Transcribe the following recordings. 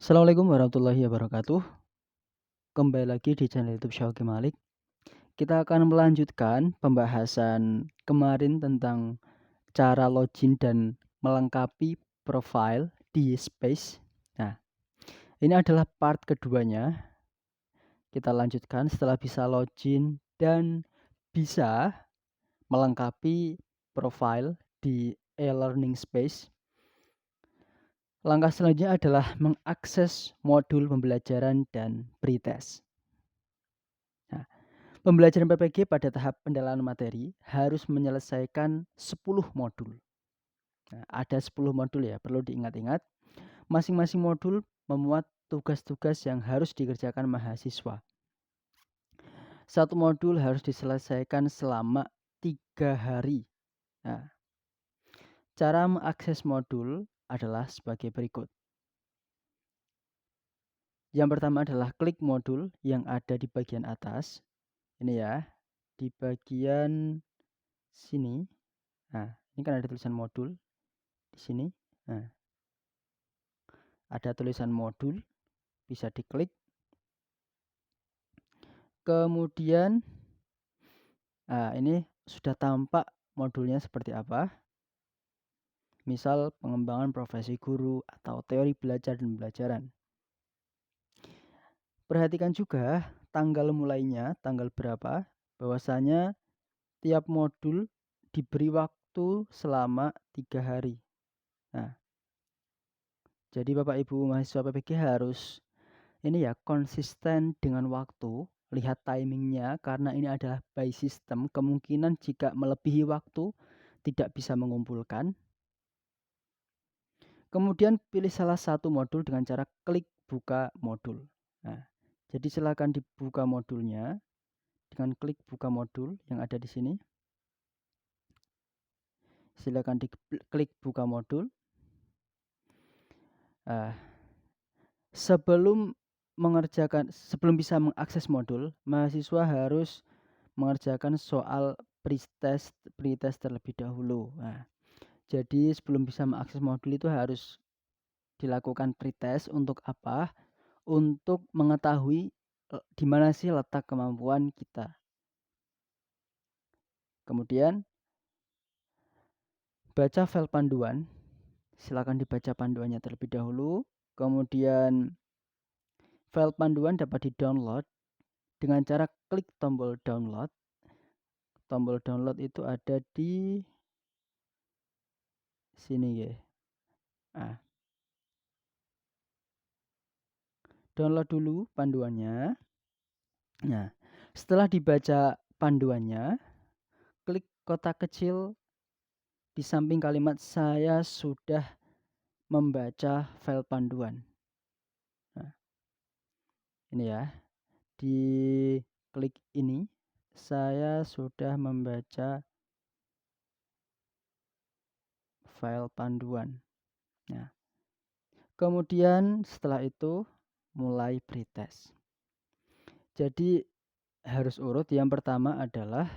Assalamualaikum warahmatullahi wabarakatuh. Kembali lagi di channel YouTube Syauki Malik. Kita akan melanjutkan pembahasan kemarin tentang cara login dan melengkapi profile di Space. Nah, ini adalah part keduanya. Kita lanjutkan setelah bisa login dan bisa melengkapi profile di e-learning Space. Langkah selanjutnya adalah mengakses modul pembelajaran dan pretest. Nah, pembelajaran PPG pada tahap pendalaman materi harus menyelesaikan 10 modul. Nah, ada 10 modul ya, perlu diingat-ingat. Masing-masing modul memuat tugas-tugas yang harus dikerjakan mahasiswa. Satu modul harus diselesaikan selama 3 hari. Nah, cara mengakses modul adalah sebagai berikut. Yang pertama adalah klik modul yang ada di bagian atas. Ini ya, di bagian sini. Nah, ini kan ada tulisan modul di sini. Nah, ada tulisan modul, bisa diklik. Kemudian, ini sudah tampak modulnya seperti apa. Misal pengembangan profesi guru atau teori belajar dan pembelajaran. Perhatikan juga tanggal mulainya, tanggal berapa. Bahwasanya tiap modul diberi waktu selama 3 hari. Nah, jadi Bapak Ibu mahasiswa PPG harus ini ya konsisten dengan waktu. Lihat timingnya karena ini adalah by system. Kemungkinan jika melebihi waktu tidak bisa mengumpulkan. Kemudian pilih salah satu modul dengan cara klik buka modul. Nah, jadi silakan dibuka modulnya dengan klik buka modul yang ada di sini. Silakan diklik buka modul. Sebelum bisa mengakses modul, mahasiswa harus mengerjakan soal pretest terlebih dahulu. Nah, jadi sebelum bisa mengakses modul itu harus dilakukan pretest untuk apa? Untuk mengetahui di mana sih letak kemampuan kita. Kemudian baca file panduan. Silakan dibaca panduannya terlebih dahulu. Kemudian file panduan dapat di-download dengan cara klik tombol download. Tombol download itu ada di sini ya. Nah, download dulu panduannya. Nah, setelah dibaca panduannya, klik kotak kecil di samping kalimat saya sudah membaca file panduan. Nah, ini ya. Di klik ini, saya sudah membaca file panduan. Nah, kemudian setelah itu mulai pretest. Jadi harus urut. Yang pertama adalah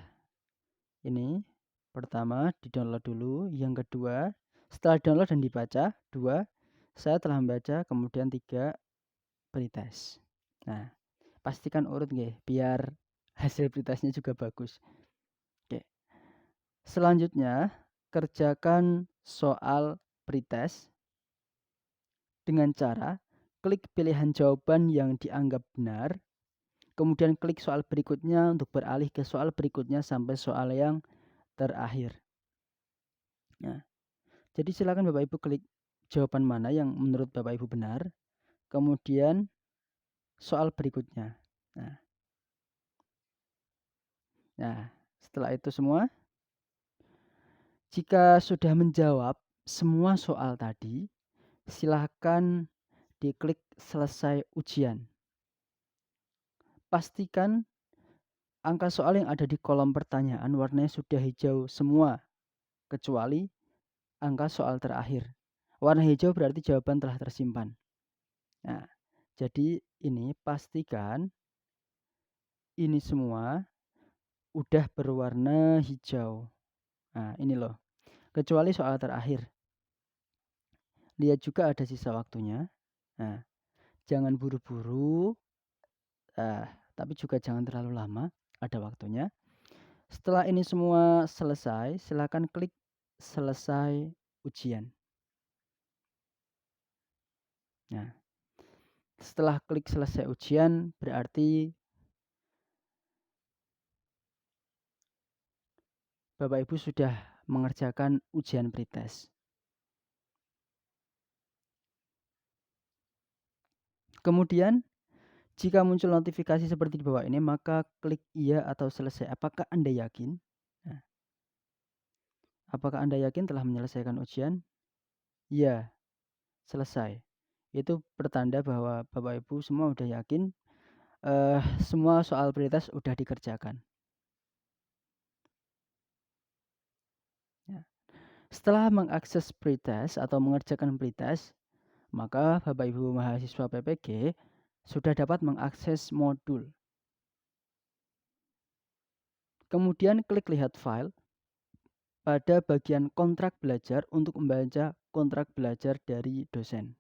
ini. Pertama di-download dulu. Yang kedua, setelah download dan dibaca, 2, saya telah membaca, kemudian 3 pretest. Nah, pastikan urut nggih biar hasil pretestnya juga bagus. Oke. Selanjutnya, kerjakan soal pretest dengan cara klik pilihan jawaban yang dianggap benar. Kemudian klik soal berikutnya untuk beralih ke soal berikutnya sampai soal yang terakhir. Nah, jadi silakan Bapak Ibu klik jawaban mana yang menurut Bapak Ibu benar. Kemudian soal berikutnya. Nah, setelah itu semua, jika sudah menjawab semua soal tadi, silakan diklik selesai ujian. Pastikan angka soal yang ada di kolom pertanyaan warnanya sudah hijau semua, kecuali angka soal terakhir. Warna hijau berarti jawaban telah tersimpan. Nah, jadi ini pastikan ini semua udah berwarna hijau. Nah, ini loh. Kecuali soal terakhir. Lihat juga ada sisa waktunya. Nah, Jangan buru-buru, tapi juga jangan terlalu lama, ada waktunya. Setelah ini semua selesai, silakan klik selesai ujian. Nah, setelah klik selesai ujian, berarti Bapak Ibu sudah mengerjakan ujian pretest. Kemudian, jika muncul notifikasi seperti di bawah ini, maka klik iya atau selesai. Apakah Anda yakin? Nah, apakah Anda yakin telah menyelesaikan ujian? Iya, selesai. Itu pertanda bahwa Bapak Ibu semua udah yakin semua soal pretest udah dikerjakan. Ya. Setelah mengakses pretest atau mengerjakan pretest, maka Bapak Ibu mahasiswa PPG sudah dapat mengakses modul. Kemudian klik lihat file pada bagian kontrak belajar untuk membaca kontrak belajar dari dosen.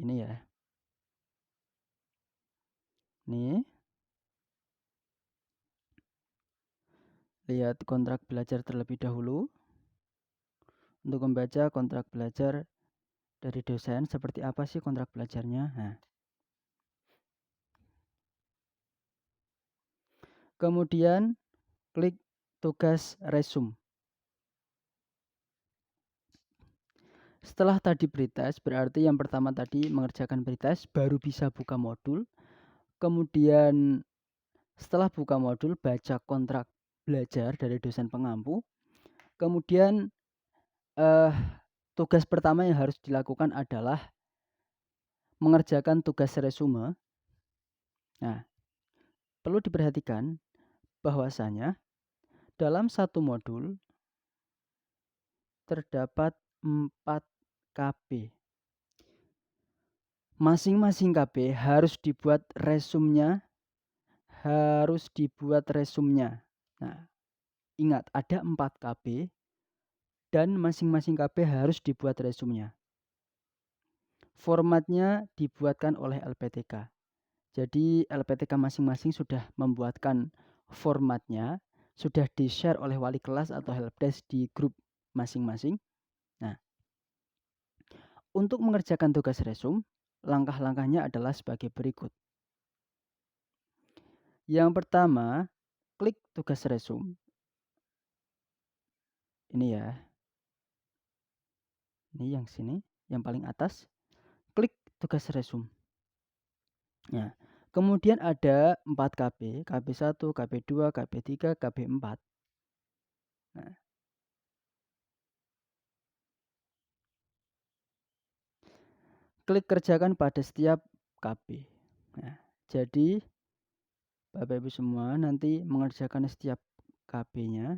Ini ya. Nih. Lihat kontrak belajar terlebih dahulu. Untuk membaca kontrak belajar dari dosen, seperti apa sih kontrak belajarnya? Nah. Kemudian klik tugas resume. Setelah tadi pretest, berarti yang pertama tadi mengerjakan pretest, baru bisa buka modul. Kemudian setelah buka modul, baca kontrak belajar dari dosen pengampu. Kemudian tugas pertama yang harus dilakukan adalah mengerjakan tugas resume. Nah, perlu diperhatikan bahwasanya dalam satu modul terdapat 4 KB. Masing-masing KB harus dibuat resumnya. Nah, ingat ada 4 KB dan masing-masing KB harus dibuat resumnya. Formatnya dibuatkan oleh LPTK. Jadi LPTK masing-masing sudah membuatkan formatnya, sudah di-share oleh wali kelas atau helpdesk di grup masing-masing. Nah, untuk mengerjakan tugas resume, langkah-langkahnya adalah sebagai berikut. Yang pertama, klik tugas resume. Ini ya. Ini yang sini, yang paling atas. Klik tugas resume. Nah, kemudian ada 4 KB, KB1, KB2, KB3, KB4. Nah, klik kerjakan pada setiap KB. Nah, jadi Bapak Ibu semua nanti mengerjakan setiap KB-nya,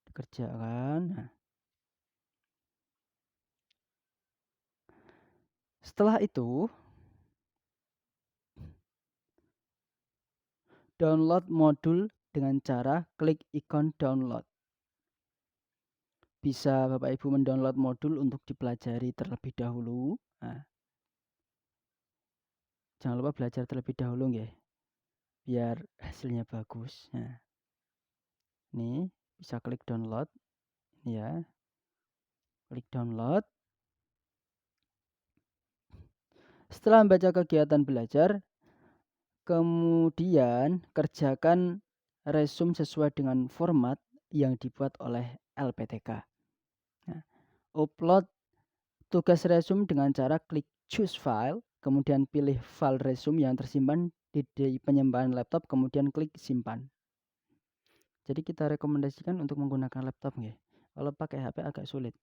dikerjakan. Nah, setelah itu download modul dengan cara klik ikon download. Bisa Bapak Ibu mendownload modul untuk dipelajari terlebih dahulu. Nah, jangan lupa belajar terlebih dahulu ya, biar hasilnya bagus. Nah, ini bisa klik download. Ini ya, klik download. Setelah membaca kegiatan belajar, kemudian kerjakan resume sesuai dengan format yang dibuat oleh LPTK. Nah, upload tugas resume dengan cara klik choose file, kemudian pilih file resume yang tersimpan di penyimpanan laptop, kemudian klik simpan. Jadi kita rekomendasikan untuk menggunakan laptop ya. Kalau pakai HP agak sulit.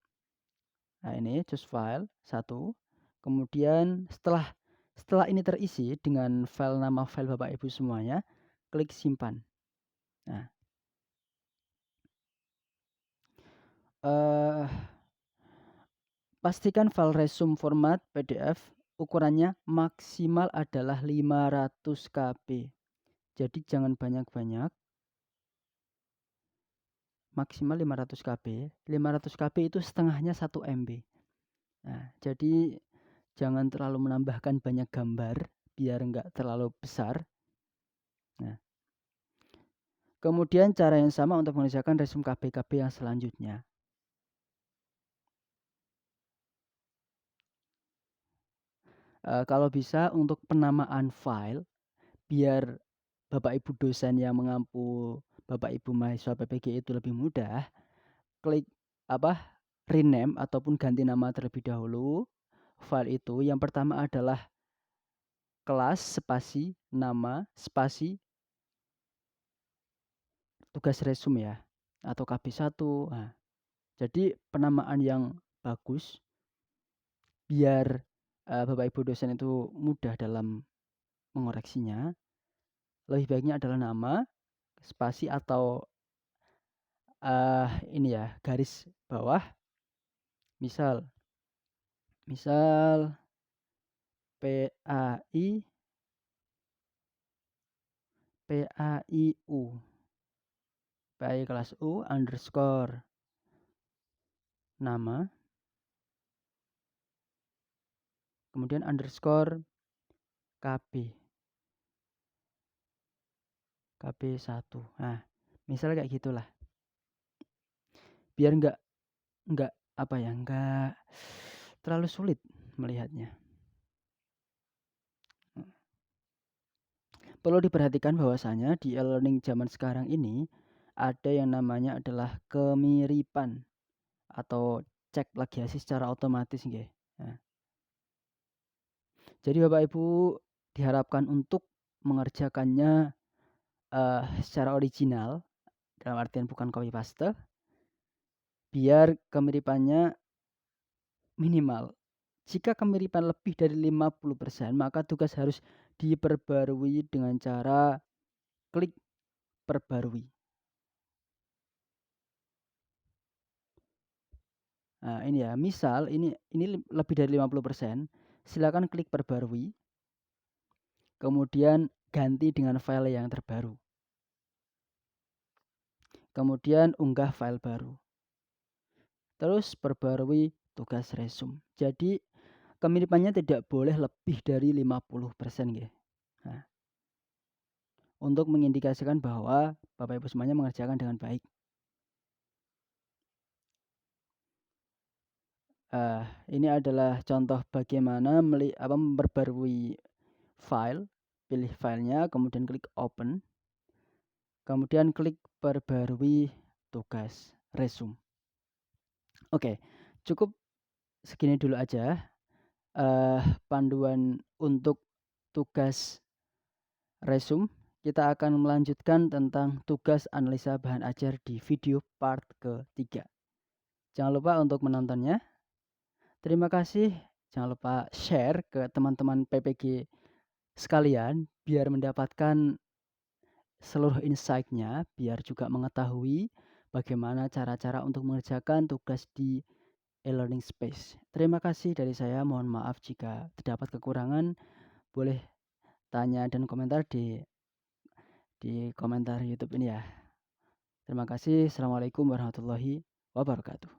Nah, ini choose file 1. Kemudian setelah ini terisi dengan file nama file Bapak Ibu semuanya, klik simpan. Nah, pastikan file resume format PDF ukurannya maksimal adalah 500 KB. Jadi jangan banyak-banyak. Maksimal 500 KB. 500 KB itu setengahnya 1 MB. Nah, jadi Jangan terlalu menambahkan banyak gambar biar nggak terlalu besar. Nah, kemudian cara yang sama untuk mengerjakan resume KB-KB yang selanjutnya. Kalau bisa untuk penamaan file, biar Bapak Ibu dosen yang mengampu Bapak Ibu mahasiswa PPG itu lebih mudah, klik rename ataupun ganti nama terlebih dahulu. File itu yang pertama adalah kelas spasi nama spasi tugas resume ya, atau KB1. Nah, jadi penamaan yang bagus biar Bapak Ibu dosen itu mudah dalam mengoreksinya. Lebih baiknya adalah nama spasi atau ini ya, garis bawah. Misal PAI PAI kelas U underscore nama, kemudian underscore KB1. Nah, misalnya kayak gitulah. Biar nggak terlalu sulit melihatnya. Perlu diperhatikan bahwasanya di e-learning zaman sekarang ini ada yang namanya adalah kemiripan atau cek plagiasi secara otomatis nggih. Nah, jadi Bapak Ibu diharapkan untuk mengerjakannya secara original, dalam artian bukan copy paste, biar kemiripannya minimal. Jika kemiripan lebih dari 50%, maka tugas harus diperbarui dengan cara klik perbarui. Nah, ini ya, misal ini lebih dari 50%, silakan klik perbarui. Kemudian ganti dengan file yang terbaru. Kemudian unggah file baru. Terus perbarui tugas resume. Jadi kemiripannya tidak boleh lebih dari 50% ya. Nah, untuk mengindikasikan bahwa Bapak Ibu semuanya mengerjakan dengan baik. Ini adalah contoh bagaimana memperbarui file. Pilih filenya, kemudian klik open. Kemudian klik perbarui tugas resume. Oke, cukup segini dulu aja panduan untuk tugas resume. Kita akan melanjutkan tentang tugas analisa bahan ajar di video part ketiga. Jangan lupa untuk menontonnya. Terima kasih. Jangan lupa share ke teman-teman PPG sekalian biar mendapatkan seluruh insight-nya, biar juga mengetahui bagaimana cara-cara untuk mengerjakan tugas di e-learning space. Terima kasih dari saya. Mohon maaf jika terdapat kekurangan. Boleh tanya dan komentar di komentar YouTube ini ya. Terima kasih. Assalamualaikum warahmatullahi wabarakatuh.